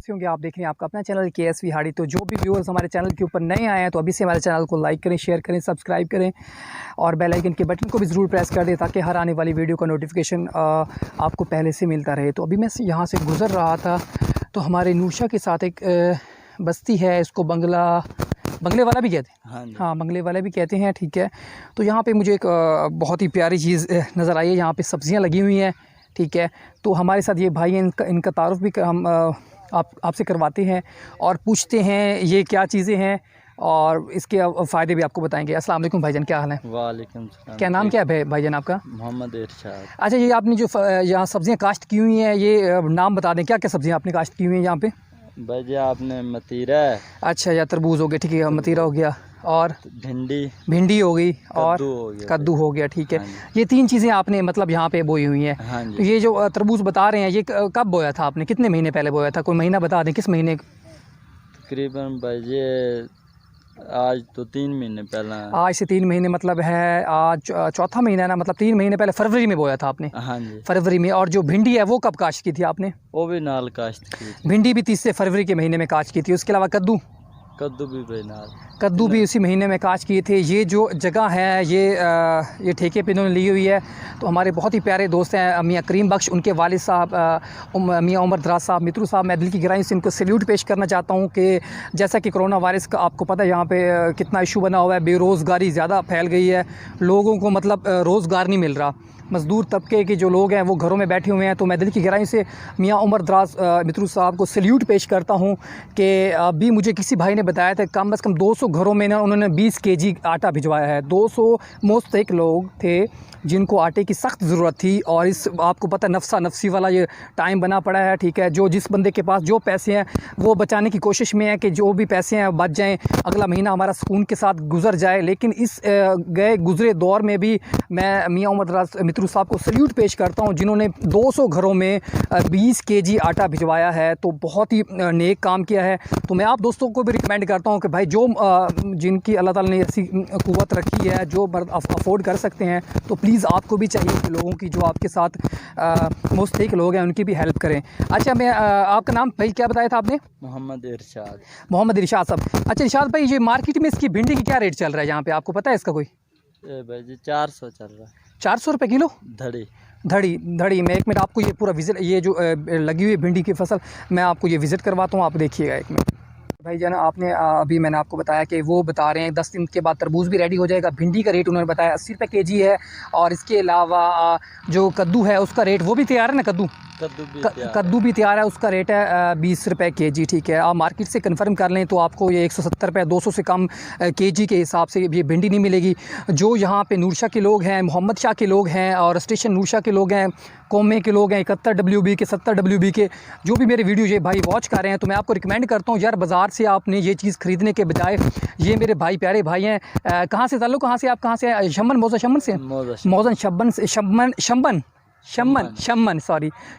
कैसे होंगे। आप देख रहे हैं आपका अपना चैनल KSV हाड़ी। तो जो भी व्यूअर्स हमारे चैनल के ऊपर नए आए हैं तो अभी से हमारे चैनल को लाइक करें, शेयर करें, सब्सक्राइब करें और बेल आइकन के बटन को भी ज़रूर प्रेस कर दें ताकि हर आने वाली वीडियो का नोटिफिकेशन आपको पहले से मिलता रहे। तो अभी मैं यहाँ से गुज़र रहा था तो हमारे नूशा के साथ एक बस्ती है, इसको बंगले वाला भी कहते हैं। हाँ, बंगले वाला भी कहते हैं। ठीक है, तो यहाँ पे मुझे एक बहुत ही प्यारी चीज़ नज़र आई है। यहाँ पे सब्ज़ियाँ लगी हुई हैं। ठीक है, तो हमारे साथ ये भाई हैं, इनका तारुफ भी हम आपसे करवाते हैं और पूछते हैं ये क्या चीज़ें हैं और इसके फ़ायदे भी आपको बताएंगे। अस्सलाम वालेकुम भाईजान, क्या हाल है? वालेकुम सलाम। क्या नाम क्या है भाईजान आपका? मोहम्मद इरशाद। अच्छा, ये आपने जो यहाँ सब्ज़ियाँ काश्त की हुई हैं, ये नाम बता दें, क्या क्या सब्ज़ियाँ आपने काश्त की हुई हैं यहाँ पे? भाई आपने मतीरा है। अच्छा, या तरबूज हो गया। ठीक है, मतीरा हो गया और भिंडी हो गई और कद्दू हो गया। ठीक है, ये तीन चीज़ें आपने मतलब यहाँ पे बोई हुई हैं। तो ये जो तरबूज बता रहे हैं ये कब बोया था आपने, कितने महीने पहले बोया था? कोई महीना बता दें, किस महीने? तकरीबन भाई ये आज तो 3 महीने पहले। आज से 3 महीने मतलब है, आज चौथा महीना है ना, मतलब 3 महीने पहले फरवरी में बोया था आपने? हाँ जी, फरवरी में। और जो भिंडी है वो कब काश्त की थी आपने? वो भी नाल काश्त की थी। भिंडी भी 30 से फरवरी के महीने में काश्त की थी। उसके अलावा कद्दू भी भाई नाल, कद्दू भी उसी महीने में काश्त किए थे। ये जो जगह है ये ठेके पे इन्होंने ली हुई है। तो हमारे बहुत ही प्यारे दोस्त हैं मियाँ करीम बख्श, उनके वालिद साहब मियाँ उमर दराज साहब, मित्रू साहब, मैं दिल की गहराई से इनको सैल्यूट पेश करना चाहता हूँ कि जैसा कि कोरोना वायरस का आपको पता है यहाँ पे कितना इशू बना हुआ है, बेरोज़गारी ज़्यादा फैल गई है, लोगों को मतलब रोज़गार नहीं मिल रहा, मज़दूर तबके के जो लोग हैं वो घरों में बैठे हुए हैं। तो मैं दिल की गहराई से मियाँ उमर दराज मित्रू साहब को सैल्यूट पेश करता हूँ कि अभी मुझे किसी भाई ने बताया था कम से कम 200 घरों में ना उन्होंने 20 kg आटा भिजवाया है। 200 मुस्तहिक लोग थे जिनको आटे की सख्त ज़रूरत थी और इस आपको पता है नफसा नफसी वाला ये टाइम बना पड़ा है। ठीक है, जो जिस बंदे के पास जो पैसे हैं वो बचाने की कोशिश में है कि जो भी पैसे हैं बच जाएं, अगला महीना हमारा सुकून के साथ गुजर जाए। लेकिन इस गए गुजरे दौर में भी मैं मियाँ उमर दराज मित्रू साहब को सैल्यूट पेश करता हूँ जिन्होंने 200 घरों में 20 kg आटा भिजवाया है। तो बहुत ही नेक काम किया है। तो मैं आप दोस्तों को भी रिकमेंड करता हूँ कि भाई जो जिनकी अल्लाह ताला ने ऐसी क़ुव्वत रखी है, जो अफोर्ड कर सकते हैं, तो प्लीज़ आपको भी चाहिए कि लोगों की जो आपके साथ मुस्तहिक लोग हैं उनकी भी हेल्प करें। अच्छा, मैं आपका नाम भाई क्या बताया था आपने? मोहम्मद इरशाद। मोहम्मद इरशाद साहब। अच्छा इरशाद भाई, ये मार्केट में इसकी भिंडी की क्या रेट चल रहा है यहाँ पे, आपको पता है इसका कोई? भाई जी 400 चल रहा है। 400 रुपये किलो धड़ी में। 1 मिनट आपको ये पूरा विजिट, ये जो लगी हुई भिंडी की फसल मैं आपको ये विज़िट करवाता हूँ, आप देखिएगा 1 मिनट। भाई जान, आपने अभी मैंने आपको बताया कि वो बता रहे हैं 10 दिन के बाद तरबूज भी रेडी हो जाएगा। भिंडी का रेट उन्होंने बताया 80 रुपये kg है और इसके अलावा जो कद्दू है उसका रेट वो भी तैयार है ना, कद्दू भी तैयार है, उसका रेट है 20 रुपये kg। ठीक है, आप मार्केट से कंफर्म कर लें तो आपको ये 170 रुपये 200 से कम kg के हिसाब से ये भिंडी नहीं मिलेगी। जो यहाँ पे नूरशाह के लोग हैं, मोहम्मद शाह के लोग हैं और स्टेशन नूरशाह के लोग हैं, कौमे के लोग हैं, 71 WB के, 70 WB के, जो भी मेरे वीडियो ये भाई वॉच कर रहे हैं, तो मैं आपको रिकमेंड करता हूँ यार बाज़ार से आपने ये चीज़ ख़रीदने के बजाय, ये मेरे भाई प्यारे भाई हैं। कहाँ से ताल्लुक़, कहाँ से आप, कहाँ से?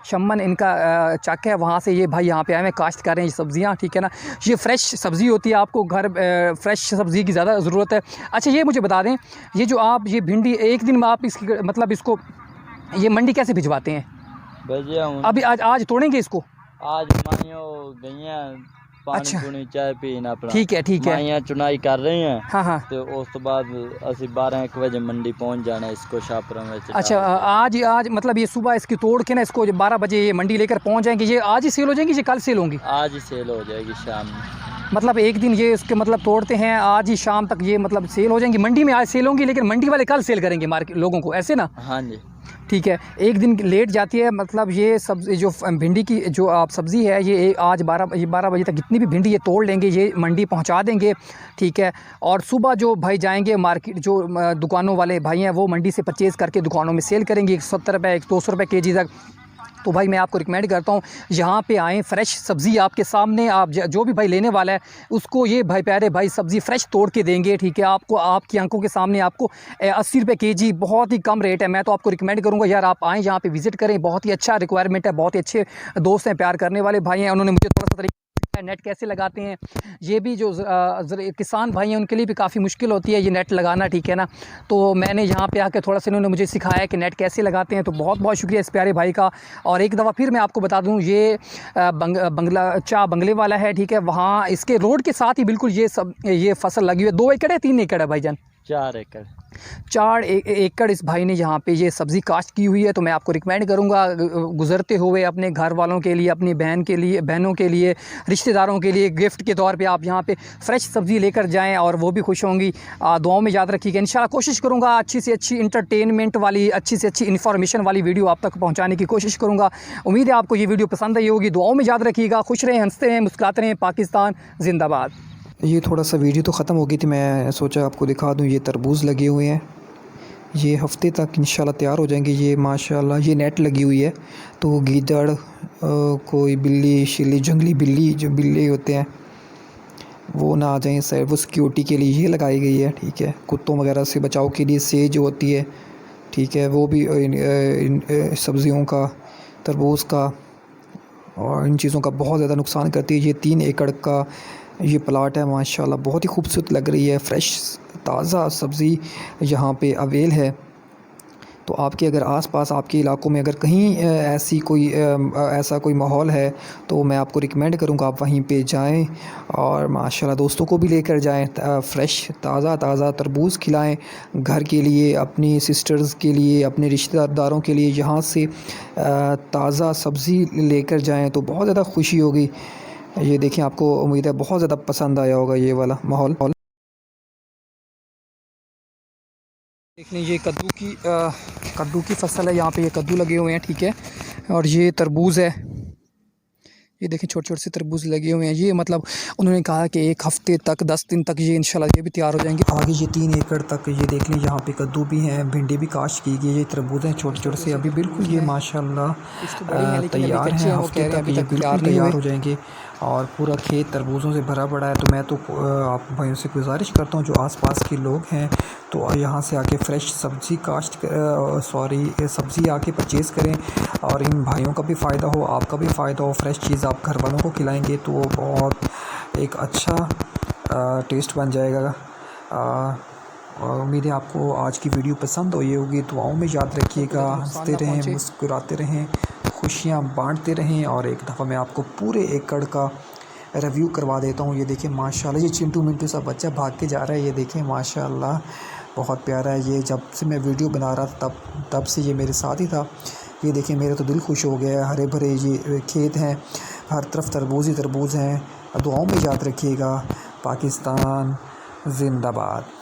शम्मन इनका चक है, वहाँ से ये भाई यहाँ पे आए हैं, काश्त कर रहे हैं ये सब्ज़ियाँ। ठीक है ना, ये फ्रेश सब्ज़ी होती है, आपको घर फ्रेश सब्ज़ी की ज़्यादा ज़रूरत है। अच्छा, ये मुझे बता दें, ये जो आप ये भिंडी एक दिन में आप इसकी मतलब इसको ये मंडी कैसे भिजवाते हैं? अभी आज तोड़ेंगे इसको? आज माइयों गई हैं पानी पुनी चाय पीना अपना। ठीक है, माइयां चुनाई कर रही हैं। हाँ। तो उस बाद असी 12-1 बजे मंडी पहुंच जाना है इसको शापरा में। अच्छा, आज मतलब ये सुबह इसकी तोड़ के ना इसको 12 बजे ये मंडी लेकर पहुंच जाएंगे। ये आज ही सेल हो जाएंगी, ये कल सेल होंगी? आज ही सेल हो जाएगी शाम में। मतलब एक दिन ये इसके मतलब तोड़ते हैं, आज ही शाम तक ये मतलब सेल हो जाएंगी। मंडी में आज सेल होंगी लेकिन मंडी वाले कल सेल करेंगे मार्केट लोगों को, ऐसे ना? हाँ जी, ठीक है, एक दिन लेट जाती है। मतलब ये सब्ज़ी जो भिंडी की जो आप सब्ज़ी है ये आज 12 बजे तक जितनी भी भिंडी ये तोड़ लेंगे, ये मंडी पहुंचा देंगे। ठीक है, और सुबह जो भाई जाएंगे मार्केट, जो दुकानों वाले भाई हैं वो मंडी से परचेज़ करके दुकानों में सेल करेंगे 170 रुपये 200 रुपये kg तक। तो भाई मैं आपको रिकमेंड करता हूँ यहाँ पे आएँ, फ्रेश सब्ज़ी आपके सामने, आप जो भी भाई लेने वाला है उसको ये भाई प्यारे भाई सब्ज़ी फ़्रेश तोड़ के देंगे। ठीक है, आपको आपकी आंखों के सामने आपको 80 रुपये kg, बहुत ही कम रेट है। मैं तो आपको रिकमेंड करूँगा यार आप आएँ, यहाँ पे विज़िट करें, बहुत ही अच्छा रिक्वायरमेंट है, बहुत ही अच्छे दोस्त हैं, प्यार करने वाले भाई हैं। उन्होंने मुझे थोड़ा सा नेट कैसे लगाते हैं, ये भी जो किसान भाई हैं उनके लिए भी काफ़ी मुश्किल होती है ये नेट लगाना, ठीक है ना। तो मैंने यहाँ पे आके थोड़ा सा इन्होंने मुझे सिखाया कि नेट कैसे लगाते हैं, तो बहुत बहुत शुक्रिया इस प्यारे भाई का। और एक दफ़ा फिर मैं आपको बता दूँ, ये बंगले वाला है, ठीक है, वहाँ इसके रोड के साथ ही बिल्कुल ये फसल लगी हुई है। 2 एकड़ है, 3 एकड़ है भाईजान? 4 एकड़। 4 एकड़ इस भाई ने यहाँ पे ये सब्ज़ी काश्त की हुई है। तो मैं आपको रिकमेंड करूँगा गुज़रते हुए अपने घर वालों के लिए, अपनी बहनों के लिए, रिश्तेदारों के लिए गिफ्ट के तौर पे आप यहाँ पे फ्रेश सब्ज़ी लेकर जाएं और वो भी खुश होंगी। दुआओं में याद रखिएगा। इंशाल्लाह कोशिश करूँगा अच्छी से अच्छी इंटरटेनमेंट वाली, अच्छी से अच्छी इन्फॉर्मेशन वाली वीडियो आप तक पहुँचाने की कोशिश करूँगा। उम्मीद है आपको ये वीडियो पसंद आई होगी। दुआओं में याद रखिएगा। खुश रहें, हंसते रहें, मुस्कुराते रहें। पाकिस्तान जिंदाबाद। ये थोड़ा सा वीडियो तो ख़त्म हो गई थी, मैं सोचा आपको दिखा दूँ। ये तरबूज लगे हुए हैं, ये हफ़्ते तक इंशाल्लाह तैयार हो जाएंगे। ये माशाल्लाह ये नेट लगी हुई है, तो गीदड़, कोई बिल्ली शिल्ली, जंगली बिल्ली, जो बिल्ली होते हैं वो ना आ जाएं सर, वो सिक्योरिटी के लिए ये लगाई गई है, ठीक है। कुत्तों वगैरह से बचाव के लिए सेज होती है, ठीक है, वो भी इन सब्ज़ियों का, तरबूज का और इन चीज़ों का बहुत ज़्यादा नुकसान करती है। ये 3 एकड़ का ये प्लाट है, माशाल्लाह बहुत ही खूबसूरत लग रही है। फ्रेश ताज़ा सब्ज़ी यहाँ पे अवेल है। तो आपके अगर आस-पास आपके इलाक़ों में अगर कहीं ऐसा कोई माहौल है, तो मैं आपको रिकमेंड करूँगा आप वहीं पे जाएं और माशाल्लाह दोस्तों को भी लेकर जाएं। फ्रेश ताज़ा तरबूज खिलाएं घर के लिए, अपनी सिस्टर्स के लिए, अपने रिश्तेदारों के लिए। यहाँ से ताज़ा सब्ज़ी लेकर जाएं तो बहुत ज़्यादा खुशी होगी। ये देखें, आपको उम्मीद है बहुत ज़्यादा पसंद आया होगा ये वाला माहौल। देख लें, ये कद्दू की फसल है। यहाँ पे ये कद्दू लगे हुए हैं, ठीक है, और ये तरबूज़ है। ये देखें छोटे छोटे से तरबूज लगे हुए हैं। ये मतलब उन्होंने कहा कि 1 हफ़्ते तक, 10 दिन तक ये इंशाल्लाह ये भी तैयार हो जाएंगे। आगे ये 3 एकड़ तक ये देख लें, यहाँ पे कद्दू भी हैं, भिंडी भी काश्त की गई। ये तरबूज हैं छोटे छोटे से, अभी बिल्कुल ये माशाल्लाह तैयार हैं। हफ़्ते तक ये बिल्कुल तैयार हो जाएंगे और पूरा खेत तरबूजों से भरा पड़ा है। तो मैं तो आप भाइयों से गुजारिश करता हूँ जो आसपास के लोग हैं, तो यहाँ से आके फ़्रेश सब्ज़ी सब्ज़ी आके परचेज़ करें और इन भाइयों का भी फ़ायदा हो, आपका भी फ़ायदा हो। फ्रेश चीज़ आप घर वालों को खिलाएंगे तो वो बहुत एक अच्छा टेस्ट बन जाएगा। और उम्मीद है आपको आज की वीडियो पसंद आई होगी। दुआओं में याद रखिएगा, हंसते रहें, मुस्कुराते रहें, खुशियाँ बांटते रहें। और एक दफ़ा मैं आपको पूरे एकड़ का रिव्यू करवा देता हूँ। ये देखिए माशाल्लाह, ये चिंटू मिंटू सा बच्चा भाग के जा रहा है। ये देखें माशाल्लाह बहुत प्यारा है। ये जब से मैं वीडियो बना रहा था तब से ये मेरे साथ ही था। ये देखें, मेरा तो दिल खुश हो गया है। हरे भरे ये खेत हैं, हर तरफ तरबूज ही तरबूज हैं। दुआओं में याद रखिएगा। पाकिस्तान जिंदाबाद।